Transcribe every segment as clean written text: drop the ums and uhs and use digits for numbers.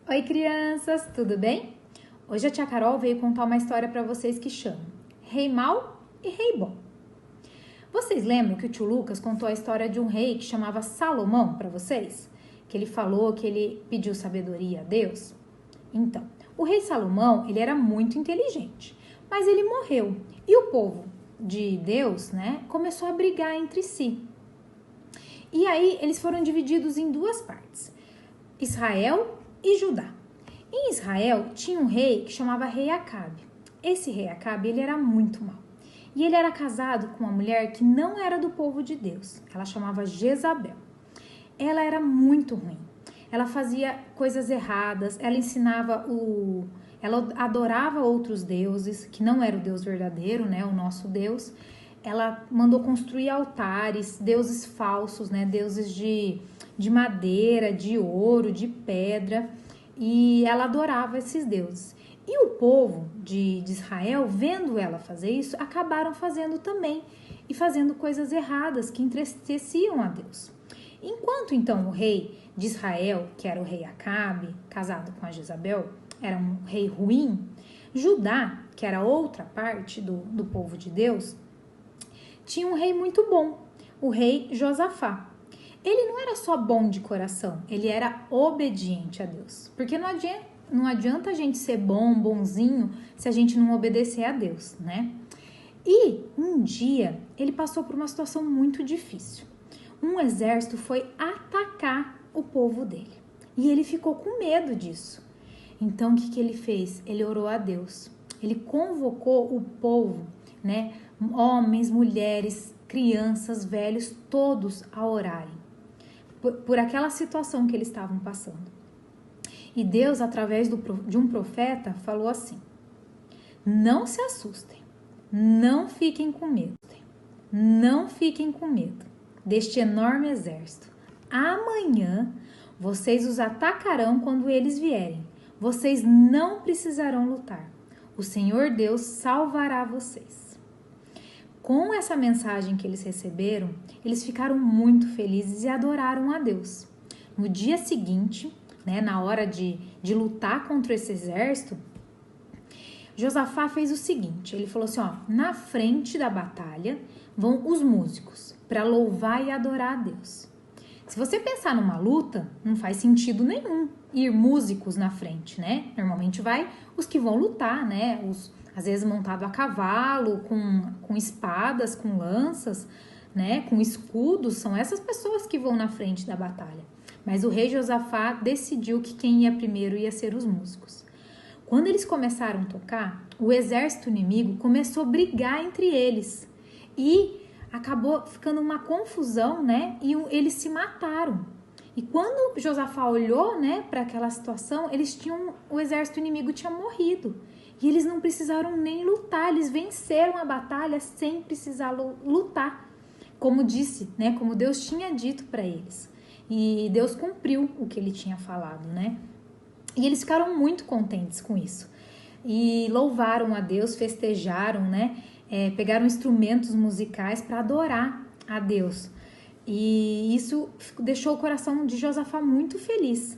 Oi, crianças, tudo bem? Hoje a tia Carol veio contar uma história para vocês que chama Rei Mau e Rei Bom. Vocês lembram que o tio Lucas contou a história de um rei que chamava Salomão para vocês? Que ele falou que ele pediu sabedoria a Deus? Então, o rei Salomão, ele era muito inteligente, mas ele morreu e o povo de Deus, começou a brigar entre si. E aí eles foram divididos em duas partes, Israel e Judá. Em Israel tinha um rei que chamava Rei Acabe. Esse rei Acabe, ele era muito mau. E ele era casado com uma mulher que não era do povo de Deus. Ela chamava Jezabel. Ela era muito ruim. Ela fazia coisas erradas, ela adorava outros deuses, que não era o Deus verdadeiro, o nosso Deus. Ela mandou construir altares, deuses falsos, deuses de madeira, de ouro, de pedra, e ela adorava esses deuses. E o povo de Israel, vendo ela fazer isso, acabaram fazendo também, e fazendo coisas erradas que entristeciam a Deus. Enquanto então o rei de Israel, que era o rei Acabe, casado com a Jezabel, era um rei ruim, Judá, que era outra parte do povo de Deus, tinha um rei muito bom, o rei Josafá. Ele não era só bom de coração, ele era obediente a Deus. Porque não adianta a gente ser bonzinho, se a gente não obedecer a Deus, E um dia ele passou por uma situação muito difícil. Um exército foi atacar o povo dele. E ele ficou com medo disso. Então o que ele fez? Ele orou a Deus. Ele convocou o povo, homens, mulheres, crianças, velhos, todos a orarem por aquela situação que eles estavam passando. E Deus, através de um profeta, falou assim: não se assustem, não fiquem com medo, não fiquem com medo deste enorme exército. Amanhã vocês os atacarão quando eles vierem. Vocês não precisarão lutar. O Senhor Deus salvará vocês. Com essa mensagem que eles receberam, eles ficaram muito felizes e adoraram a Deus. No dia seguinte, na hora de lutar contra esse exército, Josafá fez o seguinte, ele falou assim, na frente da batalha vão os músicos para louvar e adorar a Deus. Se você pensar numa luta, não faz sentido nenhum ir músicos na frente, Normalmente vai os que vão lutar, às vezes montado a cavalo, com espadas, com lanças, com escudos, são essas pessoas que vão na frente da batalha. Mas o rei Josafá decidiu que quem ia primeiro ia ser os músicos. Quando eles começaram a tocar, o exército inimigo começou a brigar entre eles e acabou ficando uma confusão, e eles se mataram. E quando Josafá olhou, para aquela situação, o exército inimigo tinha morrido. E eles não precisaram nem lutar, eles venceram a batalha sem precisar lutar, como disse, como Deus tinha dito para eles. E Deus cumpriu o que ele tinha falado, E eles ficaram muito contentes com isso. E louvaram a Deus, festejaram, pegaram instrumentos musicais para adorar a Deus. E isso deixou o coração de Josafá muito feliz,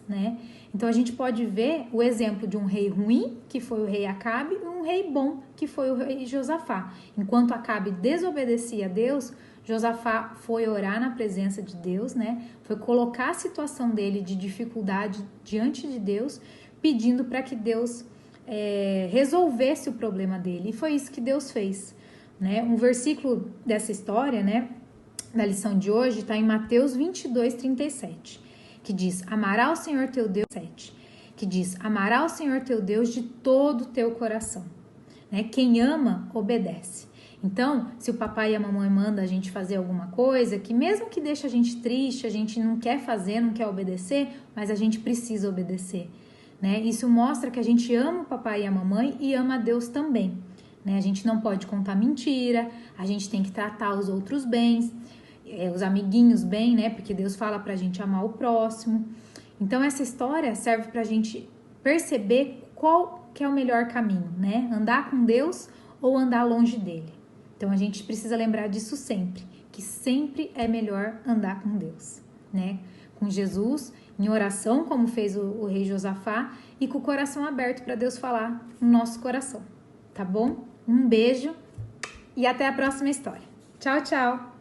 Então a gente pode ver o exemplo de um rei ruim, que foi o rei Acabe, e um rei bom, que foi o rei Josafá. Enquanto Acabe desobedecia a Deus, Josafá foi orar na presença de Deus, Foi colocar a situação dele de dificuldade diante de Deus, pedindo para que Deus resolvesse o problema dele. E foi isso que Deus fez, Um versículo dessa história, da lição de hoje, está em Mateus 22, 37, que diz, amará o Senhor teu Deus, amará o Senhor teu Deus de todo o teu coração, Quem ama, obedece. Então, se o papai e a mamãe mandam a gente fazer alguma coisa, que mesmo que deixe a gente triste, a gente não quer fazer, não quer obedecer, mas a gente precisa obedecer, Isso mostra que a gente ama o papai e a mamãe e ama a Deus também, A gente não pode contar mentira, a gente tem que tratar os outros bem, os amiguinhos bem, Porque Deus fala pra gente amar o próximo. Então, essa história serve pra gente perceber qual que é o melhor caminho, Andar com Deus ou andar longe dele. Então, a gente precisa lembrar disso sempre, que sempre é melhor andar com Deus, Com Jesus em oração, como fez o rei Josafá, e com o coração aberto para Deus falar no nosso coração, tá bom? Um beijo e até a próxima história. Tchau, tchau!